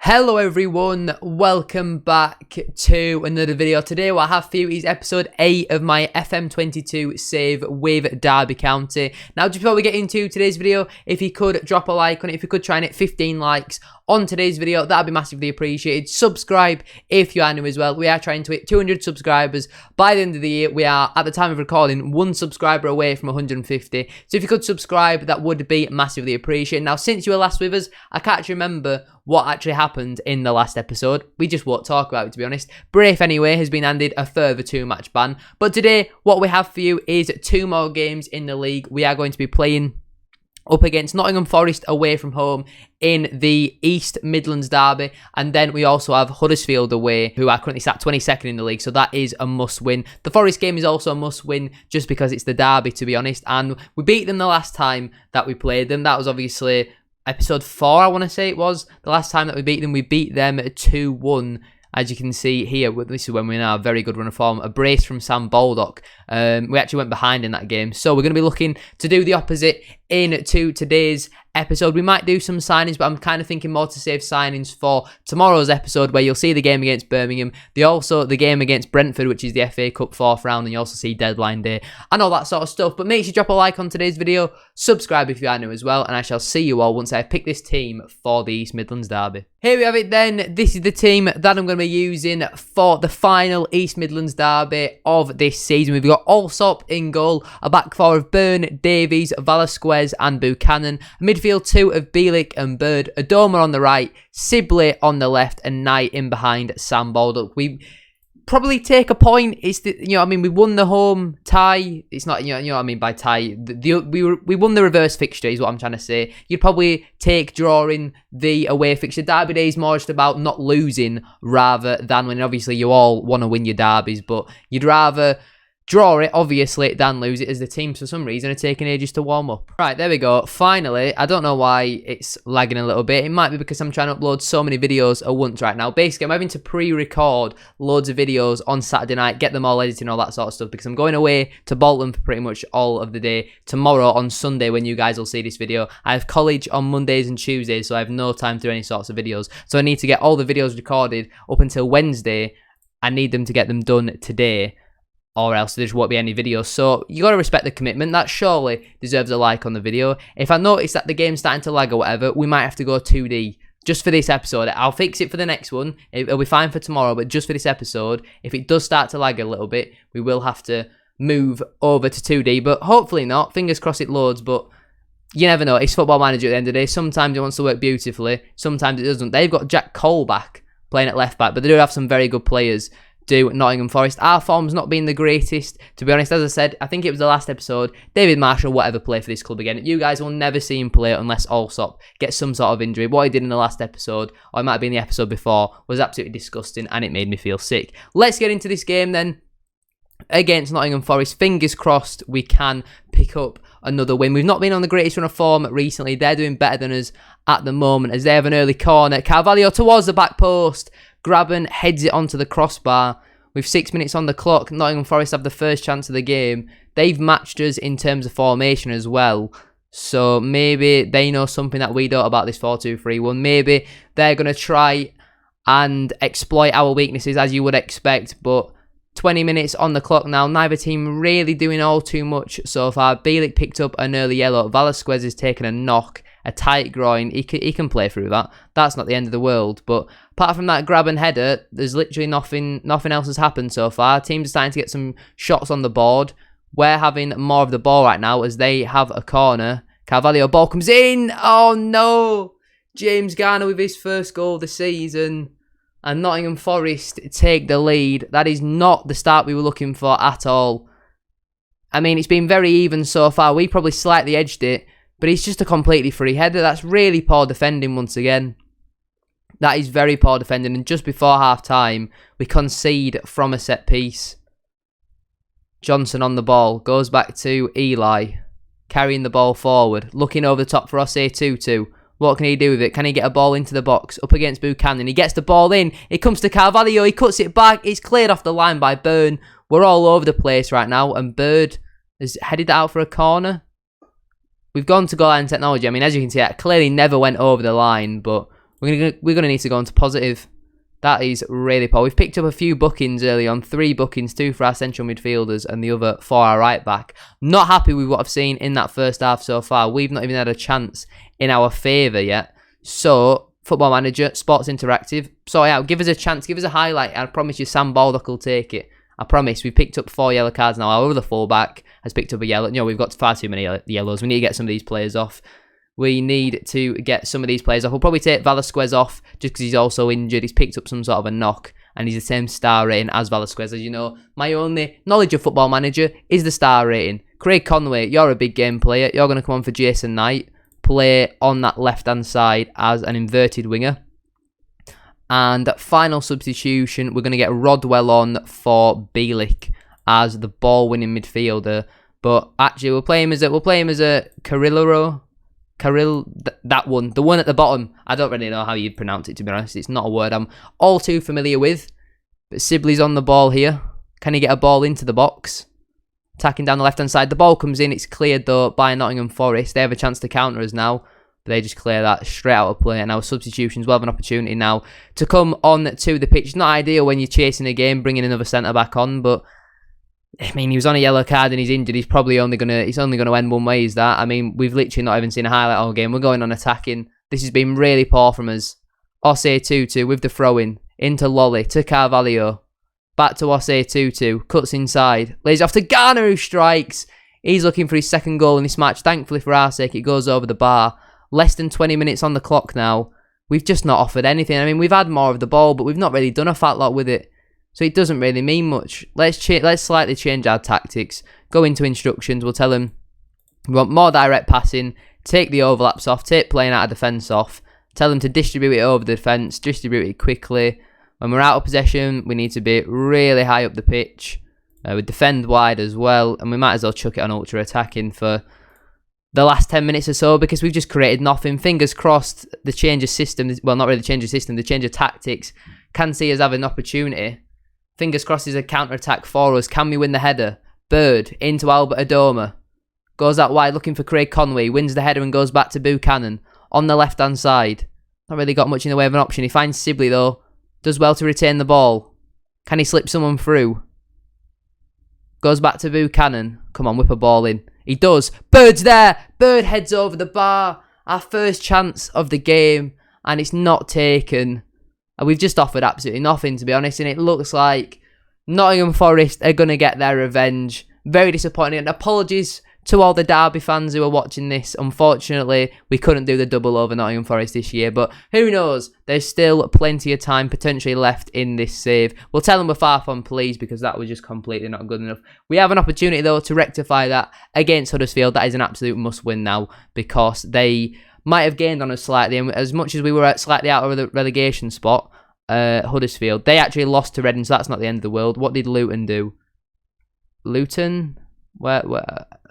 Hello everyone, welcome back to another video. Today what I have for you is episode 8 of my FM22 save with Derby County. Now just before we get into today's video, if you could drop a like on it, if you could try and hit 15 likes on today's video, that'd be massively appreciated. Subscribe if you are new as well. We are trying to hit 200 subscribers by the end of the year. We are, at the time of recording, 1 subscriber away from 150. So if you could subscribe, that would be massively appreciated. Now since you were last with us, I can't actually remember what actually happened in the last episode. We just won't talk about it, to be honest. Braith, anyway, has been handed a further 2-match ban. But today, what we have for you is 2 more games in the league. We are going to be playing up against Nottingham Forest away from home in the East Midlands derby. And then we also have Huddersfield away, who are currently sat 22nd in the league. So that is a must-win. The Forest game is also a must-win just because it's the derby, to be honest. And we beat them the last time that we played them. That was obviously episode 4, I want to say it was. The last time that we beat them 2-1. As you can see here, this is when we're in a very good run of form. A brace from Sam Baldock. We actually went behind in that game. So we're going to be looking to do the opposite into today's episode. We might do some signings, but I'm kind of thinking more to save signings for tomorrow's episode, where you'll see the game against Birmingham. Also the game against Brentford, which is the FA Cup 4th round, and you also see deadline day and all that sort of stuff. But make sure you drop a like on today's video, subscribe if you are new as well, and I shall see you all once I pick this team for the East Midlands derby. Here we have it then. This is the team that I'm going to be using for the final East Midlands derby of this season. We've got Allsop in goal, a back 4 of Byrne, Davies, Velasquez and Buchanan, a midfield 2 of Bielik and Bird, Adoma on the right, Sibley on the left, and Knight in behind Sam Baldock. We probably take a point. It's the, we won the home tie. It's not, you know what I mean by tie. We won the reverse fixture is what I'm trying to say. You'd probably take drawing the away fixture. Derby day is more just about not losing rather than winning. Obviously, you all want to win your derbies, but you'd rather draw it, obviously, than lose it, as the teams, for some reason, are taking ages to warm up. Right, there we go. Finally, I don't know why it's lagging a little bit. It might be because I'm trying to upload so many videos at once right now. Basically, I'm having to pre-record loads of videos on Saturday night, get them all edited and all that sort of stuff, because I'm going away to Bolton for pretty much all of the day. Tomorrow, on Sunday, when you guys will see this video, I have college on Mondays and Tuesdays, so I have no time to do any sorts of videos. So I need to get all the videos recorded up until Wednesday. I need them to get them done today, or else there just won't be any videos. So you got to respect the commitment. That surely deserves a like on the video. If I notice that the game's starting to lag or whatever, we might have to go 2D just for this episode. I'll fix it for the next one. It'll be fine for tomorrow, but just for this episode, if it does start to lag a little bit, we will have to move over to 2D, but hopefully not. Fingers crossed it loads, but you never know. It's Football Manager at the end of the day. Sometimes it wants to work beautifully, sometimes it doesn't. They've got Jack Cole back playing at left back, but they do have some very good players. Do Nottingham Forest. Our form's not been the greatest, to be honest. As I said, I think it was the last episode, David Marshall will ever play for this club again. You guys will never see him play unless Allsop gets some sort of injury. What he did in the last episode, or it might have been the episode before, was absolutely disgusting, and it made me feel sick. Let's get into this game then against Nottingham Forest. Fingers crossed we can pick up another win. We've not been on the greatest run of form recently. They're doing better than us at the moment, as they have an early corner. Carvalho towards the back post. Graben heads it onto the crossbar. With 6 minutes on the clock, Nottingham Forest have the first chance of the game. They've matched us in terms of formation as well. So maybe they know something that we don't about this 4-2-3-1. Maybe they're going to try and exploit our weaknesses, as you would expect. But 20 minutes on the clock now. Neither team really doing all too much so far. Bielik picked up an early yellow. Velasquez has taken a knock. A tight groin. He can play through that. That's not the end of the world. But apart from that grab and header, there's literally nothing else has happened so far. Teams are starting to get some shots on the board. We're having more of the ball right now as they have a corner. Carvalho, ball comes in. Oh no! James Garner with his first goal of the season. And Nottingham Forest take the lead. That is not the start we were looking for at all. I mean, it's been very even so far. We probably slightly edged it. But it's just a completely free header. That's really poor defending once again. That is very poor defending. And just before half-time, we concede from a set piece. Johnson on the ball. Goes back to Eli. Carrying the ball forward. Looking over the top for Osei Tutu. What can he do with it? Can he get a ball into the box? Up against Buchanan. He gets the ball in. It comes to Carvalho. He cuts it back. It's cleared off the line by Byrne. We're all over the place right now. And Bird has headed out for a corner. We've gone to goal line technology. I mean, as you can see, that clearly never went over the line, but We're gonna need to go into positive. That is really poor. We've picked up a few bookings early on. 3 bookings, 2 for our central midfielders and the other for our right back. Not happy with what I've seen in that first half so far. We've not even had a chance in our favour yet. So, Football Manager, Sports Interactive, sort it out. Give us a chance. Give us a highlight. I promise you Sam Baldock will take it. I promise. We've picked up 4 yellow cards now. Our other fullback has picked up a yellow. No, we've got far too many yellows. We need to get some of these players off. We need to get some of these players off. We'll probably take Velasquez off just because he's also injured. He's picked up some sort of a knock and he's the same star rating as Velasquez. As you know, my only knowledge of Football Manager is the star rating. Craig Conway, you're a big game player. You're going to come on for Jason Knight. Play on that left-hand side as an inverted winger. And final substitution, we're going to get Rodwell on for Bielik as the ball-winning midfielder. But actually, we'll play him as a Carrillo. That one, the one at the bottom. I don't really know how you'd pronounce it, to be honest. It's not a word I'm all too familiar with. But Sibley's on the ball here. Can he get a ball into the box? Attacking down the left-hand side. The ball comes in. It's cleared, though, by Nottingham Forest. They have a chance to counter us now. But they just clear that straight out of play. And our substitutions will have an opportunity now to come on to the pitch. It's not ideal when you're chasing a game, bringing another centre-back on, but I mean, he was on a yellow card and he's injured. He's only gonna end one way. Is that? I mean, we've literally not even seen a highlight all game. We're going on attacking. This has been really poor from us. Osei Tutu with the throw-in into Lolly to Carvalho, back to Osei Tutu, cuts inside, lays off to Garner who strikes. He's looking for his second goal in this match. Thankfully for our sake, it goes over the bar. Less than 20 minutes on the clock now. We've just not offered anything. I mean, we've had more of the ball, but we've not really done a fat lot with it. So it doesn't really mean much. Let's slightly change our tactics. Go into instructions. We'll tell them we want more direct passing. Take the overlaps off. Take playing out of defence off. Tell them to distribute it over the defence. Distribute it quickly. When we're out of possession, we need to be really high up the pitch. We defend wide as well. And we might as well chuck it on ultra attacking for the last 10 minutes or so because we've just created nothing. Fingers crossed the change of system. Well, not really the change of system. The change of tactics can see us have an opportunity. Fingers crossed is a counter-attack for us. Can we win the header? Bird into Albert Adoma. Goes out wide looking for Craig Conway. Wins the header and goes back to Buchanan. On the left-hand side. Not really got much in the way of an option. He finds Sibley though. Does well to retain the ball. Can he slip someone through? Goes back to Buchanan. Come on, whip a ball in. He does. Bird's there. Bird heads over the bar. Our first chance of the game. And it's not taken. And we've just offered absolutely nothing, to be honest. And it looks like Nottingham Forest are going to get their revenge. Very disappointing. And apologies to all the Derby fans who are watching this. Unfortunately, we couldn't do the double over Nottingham Forest this year. But who knows? There's still plenty of time potentially left in this save. We'll tell them we're far from pleased because that was just completely not good enough. We have an opportunity, though, to rectify that against Huddersfield. That is an absolute must-win now because they might have gained on us slightly, and as much as we were slightly out of the relegation spot, Huddersfield, they actually lost to Reading, so that's not the end of the world. What did Luton do? Luton? Where?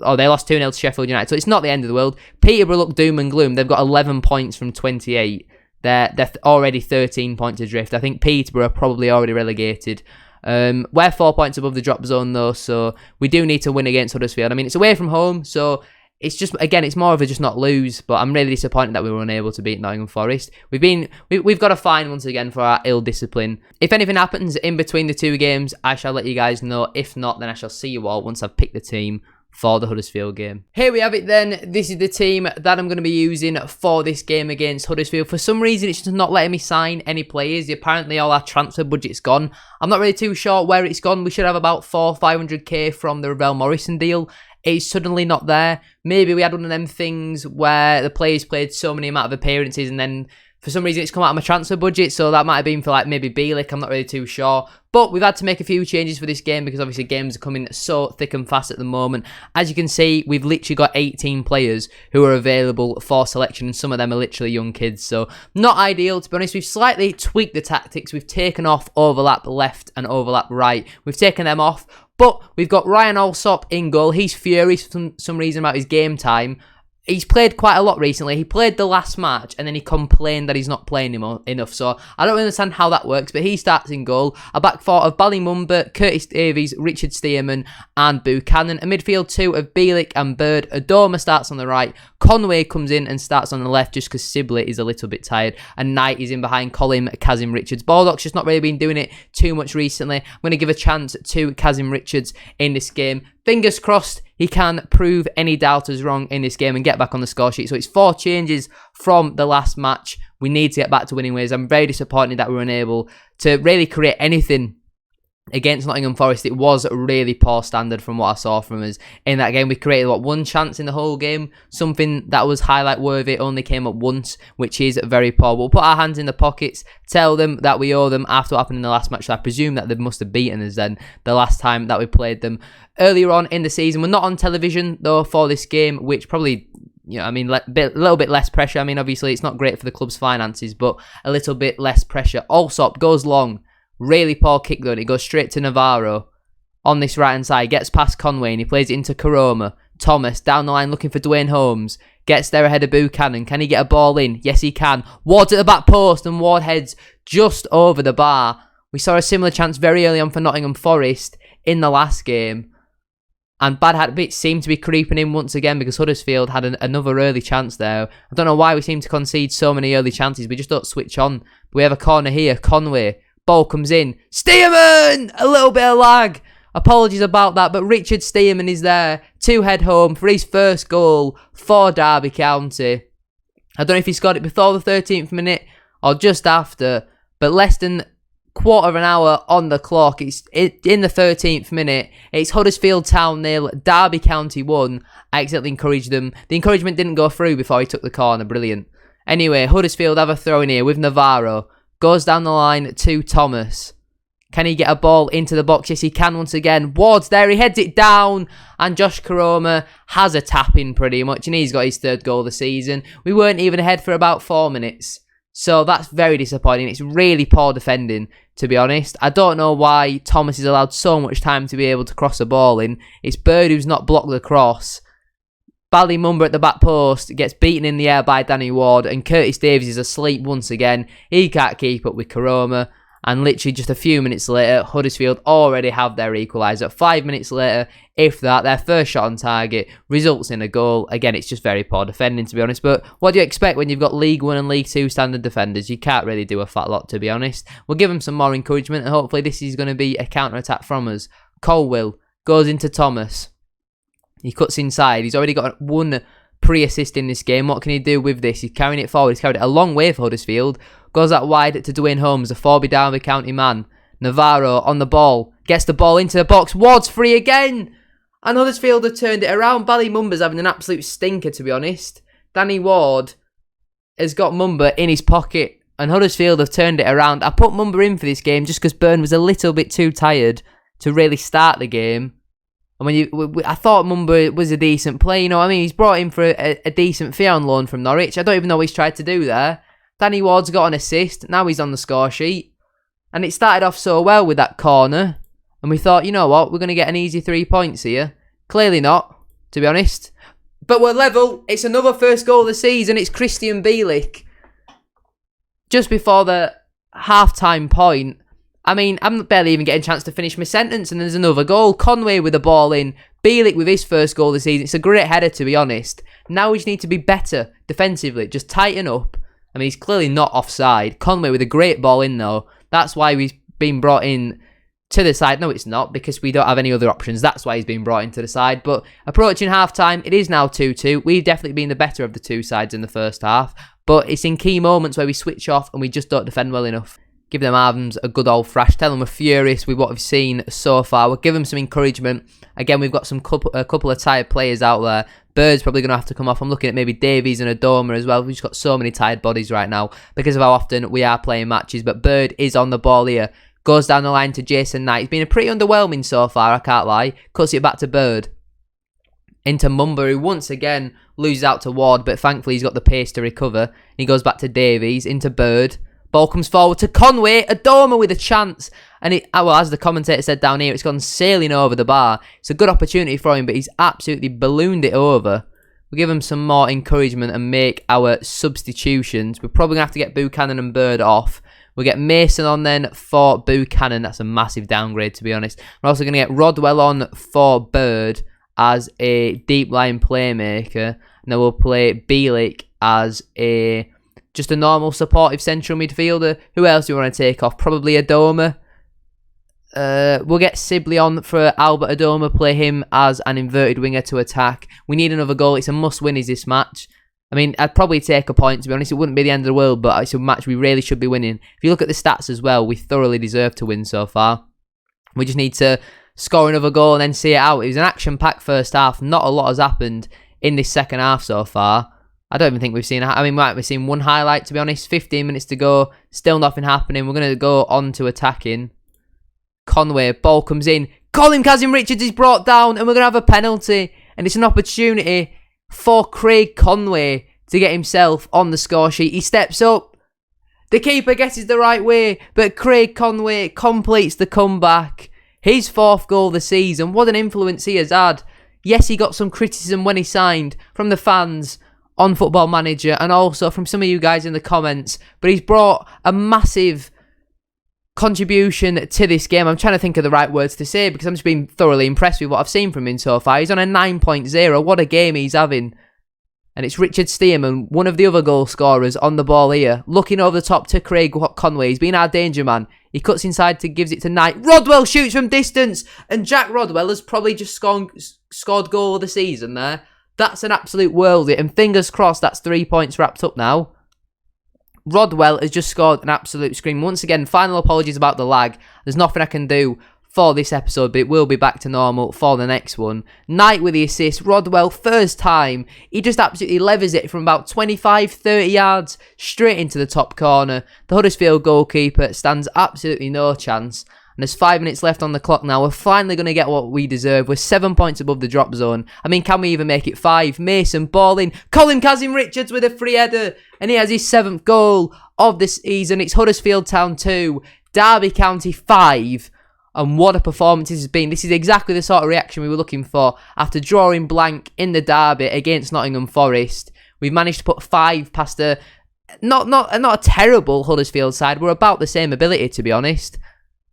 Oh, they lost 2-0 to Sheffield United, so it's not the end of the world. Peterborough look doom and gloom. They've got 11 points from 28. They're already 13 points adrift. I think Peterborough are probably already relegated. We're 4 points above the drop zone, though, so we do need to win against Huddersfield. I mean, it's away from home, so it's just, again, it's more of a just not lose, but I'm really disappointed that we were unable to beat Nottingham Forest. We've got a fine once again for our ill discipline. If anything happens in between the two games, I shall let you guys know. If not, then I shall see you all once I've picked the team for the Huddersfield game. Here we have it then. This is the team that I'm going to be using for this game against Huddersfield. For some reason, it's just not letting me sign any players. Apparently, all our transfer budget's gone. I'm not really too sure where it's gone. We should have about 400-500k from the Ravel Morrison deal. It's suddenly not there. Maybe we had one of them things where the players played so many amount of appearances and then for some reason it's come out of my transfer budget, so that might have been for like maybe Bielik, I'm not really too sure. But we've had to make a few changes for this game because obviously games are coming so thick and fast at the moment. As you can see, we've literally got 18 players who are available for selection and some of them are literally young kids, so not ideal to be honest. We've slightly tweaked the tactics. We've taken off overlap left and overlap right. We've taken them off. But we've got Ryan Alsop in goal. He's furious for some reason about his game time. he's played quite a lot recently. He played the last match and then he complained that he's not playing enough. So I don't understand how that works, but he starts in goal. A back four of Ballymumba, Curtis Davies, Richard Stearman and Buchanan. A midfield two of Bielik and Bird. Adoma starts on the right. Conway comes in and starts on the left just because Sibley is a little bit tired. And Knight is in behind Colin Kazim Richards. Baldock's just not really been doing it too much recently. I'm going to give a chance to Kazim Richards in this game. Fingers crossed he can prove any doubters wrong in this game and get back on the score sheet. So it's 4 changes from the last match. We need to get back to winning ways. I'm very disappointed that we were unable to really create anything against Nottingham Forest. It was a really poor standard from what I saw from us in that game. We created, one chance in the whole game? Something that was highlight worthy only came up once, which is very poor. We'll put our hands in the pockets, tell them that we owe them after what happened in the last match. So I presume that they must have beaten us then the last time that we played them earlier on in the season. We're not on television though for this game, which probably, you know, I mean, a little bit less pressure. I mean, obviously it's not great for the club's finances, but a little bit less pressure. Allsop goes long. Really poor kick though, and it goes straight to Navarro on this right hand side. Gets past Conway and he plays it into Karoma. Thomas down the line looking for Dwayne Holmes. Gets there ahead of Buchanan. Can he get a ball in? Yes, he can. Ward's at the back post and Ward heads just over the bar. We saw a similar chance very early on for Nottingham Forest in the last game. And bad habits seem to be creeping in once again because Huddersfield had another early chance there. I don't know why we seem to concede so many early chances. We just don't switch on. But we have a corner here. Conway. Ball comes in. Stearman! A little bit of lag. Apologies about that, but Richard Stearman is there to head home for his first goal for Derby County. I don't know if he scored it before the 13th minute or just after, but less than quarter of an hour on the clock. It's in the 13th minute. It's Huddersfield Town 0, Derby County 1. I accidentally encouraged them. The encouragement didn't go through before he took the corner. Brilliant. Anyway, Huddersfield have a throw in here with Navarro. Goes down the line to Thomas. Can he get a ball into the box? Yes, he can once again. Ward's there. He heads it down. And Josh Karoma has a tap in pretty much. And he's got his 3rd goal of the season. We weren't even ahead for about 4 minutes. So that's very disappointing. It's really poor defending, to be honest. I don't know why Thomas is allowed so much time to be able to cross a ball in. It's Bird who's not blocked the cross. Ballymumba at the back post gets beaten in the air by Danny Ward, and Curtis Davies is asleep once again. He can't keep up with Karoma, and literally just a few minutes later, Huddersfield already have their equaliser. 5 minutes later, if that, their first shot on target results in a goal. Again, it's just very poor defending, to be honest, but what do you expect when you've got League 1 and League 2 standard defenders? You can't really do a fat lot, to be honest. We'll give them some more encouragement, and hopefully this is going to be a counter-attack from us. Colwill goes into Thomas. He cuts inside. He's already got 1 pre-assist in this game. What can he do with this? He's carrying it forward. He's carried it a long way for Huddersfield. Goes out wide to Dwayne Holmes, a Forby Derby County man. Navarro on the ball. Gets the ball into the box. Ward's free again. And Huddersfield have turned it around. Ballymumba's having an absolute stinker, to be honest. Danny Ward has got Mumba in his pocket. And Huddersfield have turned it around. I put Mumba in for this game just because Byrne was a little bit too tired to really start the game. And I thought Mumba was a decent player, you know what I mean? He's brought in for a decent fee on loan from Norwich. I don't even know what he's tried to do there. Danny Ward's got an assist. Now he's on the score sheet. And it started off so well with that corner. And we thought, you know what? We're going to get an easy 3 points here. Clearly not, to be honest. But we're level. It's another first goal of the season. It's Christian Bielik. Just before the half-time point. I mean, I'm barely even getting a chance to finish my sentence, and there's another goal. Conway with the ball in. Bielik with his first goal this season. It's a great header, to be honest. Now we just need to be better defensively. Just tighten up. I mean, he's clearly not offside. Conway with a great ball in, though. That's why he's been brought in to the side. No, it's not, because we don't have any other options. That's why he's been brought into the side. But approaching half-time, it is now 2-2. We've definitely been the better of the two sides in the first half. But it's in key moments where we switch off and we just don't defend well enough. Give them arms a good old thrash. Tell them we're furious with what we've seen so far. We'll give them some encouragement. Again, we've got a couple of tired players out there. Bird's probably going to have to come off. I'm looking at maybe Davies and Adoma as well. We've just got so many tired bodies right now because of how often we are playing matches. But Bird is on the ball here. Goes down the line to Jason Knight. It's been a pretty underwhelming so far, I can't lie. Cuts it back to Bird. Into Mumba, who once again loses out to Ward, but thankfully he's got the pace to recover. He goes back to Davies, into Bird. Ball comes forward to Conway. Adoma with a chance. And well, as the commentator said down here, it's gone sailing over the bar. It's a good opportunity for him, but he's absolutely ballooned it over. we'll give them some more encouragement and make our substitutions. We're probably going to have to get Buchanan and Bird off. We'll get Mason on then for Buchanan. That's a massive downgrade, to be honest. We're also going to get Rodwell on for Bird as a deep line playmaker. And then we'll play Bielik as just a normal supportive central midfielder. Who else do we want to take off? Probably Adoma. We'll get Sibley on for Albert Adoma. Play him as an inverted winger to attack. We need another goal. It's a must-win, is this match. I mean, I'd probably take a point, to be honest. It wouldn't be the end of the world, but it's a match we really should be winning. If you look at the stats as well, we thoroughly deserve to win so far. We just need to score another goal and then see it out. It was an action-packed first half. Not a lot has happened in this second half so far. I don't even think we've seen... I mean, we might have seen one highlight, to be honest. 15 minutes to go. Still nothing happening. We're going to go on to attacking. Conway, ball comes in. Colin Kazim-Richards is brought down and we're going to have a penalty. And it's an opportunity for Craig Conway to get himself on the score sheet. He steps up. The keeper guesses the right way, but Craig Conway completes the comeback. His 4th goal of the season. What an influence he has had. Yes, he got some criticism when he signed from the fans on Football Manager and also from some of you guys in the comments, but he's brought a massive contribution to this game. I'm trying to think of the right words to say because I'm just being thoroughly impressed with what I've seen from him so far. He's on a 9.0. What a game he's having. And it's Richard Stearman, one of the other goal scorers, on the ball here. Looking over the top to Craig Conway. He's been our danger man. He cuts inside to gives it to Knight. Rodwell shoots from distance. And Jack Rodwell has probably just scored goal of the season there. That's an absolute worldie. And fingers crossed that's 3 points wrapped up now. Rodwell has just scored an absolute scream. Once again, final apologies about the lag. There's nothing I can do for this episode, but it will be back to normal for the next one. Knight with the assist. Rodwell, first time. He just absolutely levers it from about 25, 30 yards straight into the top corner. The Huddersfield goalkeeper stands absolutely no chance. And there's 5 minutes left on the clock now. We're finally going to get what we deserve. We're 7 points above the drop zone. I mean, can we even make it 5? Mason, ball in. Colin Kazim-Richards with a free header. And he has his 7th goal of the season. It's Huddersfield Town 2, Derby County 5. And what a performance this has been. This is exactly the sort of reaction we were looking for after drawing blank in the derby against Nottingham Forest. We've managed to put 5 past a not a terrible Huddersfield side. We're about the same ability, to be honest.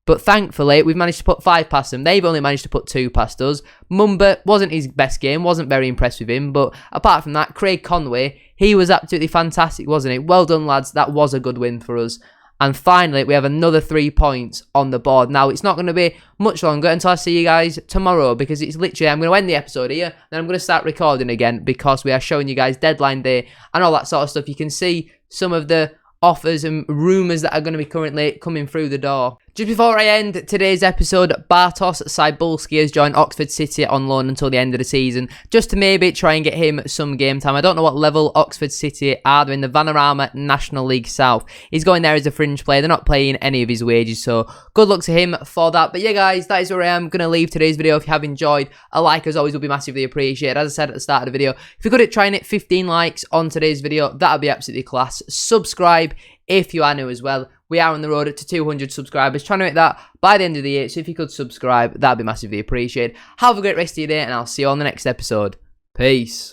But thankfully, we've managed to put 5 past them. They've only managed to put 2 past us. Mumba wasn't his best game. Wasn't very impressed with him. But apart from that, Craig Conway, he was absolutely fantastic, wasn't it? Well done, lads. That was a good win for us. And finally, we have another 3 points on the board. Now, it's not going to be much longer until I see you guys tomorrow. Because it's literally, I'm going to end the episode here. Then I'm going to start recording again. Because we are showing you guys deadline day and all that sort of stuff. You can see some of the offers and rumours that are going to be currently coming through the door. Just before I end today's episode, Bartosz Cybulski has joined Oxford City on loan until the end of the season, just to maybe try and get him some game time. I don't know what level Oxford City are. They're in the Vanarama National League South. He's going there as a fringe player. They're not paying any of his wages, so good luck to him for that. But yeah, guys, that is where I am going to leave today's video. If you have enjoyed, a like as always will be massively appreciated. As I said at the start of the video, if you're good at trying it, 15 likes on today's video, that would be absolutely class. Subscribe if you are new as well. We are on the road to 200 subscribers, trying to make that by the end of the year. So if you could subscribe, that'd be massively appreciated. Have a great rest of your day, and I'll see you on the next episode. Peace.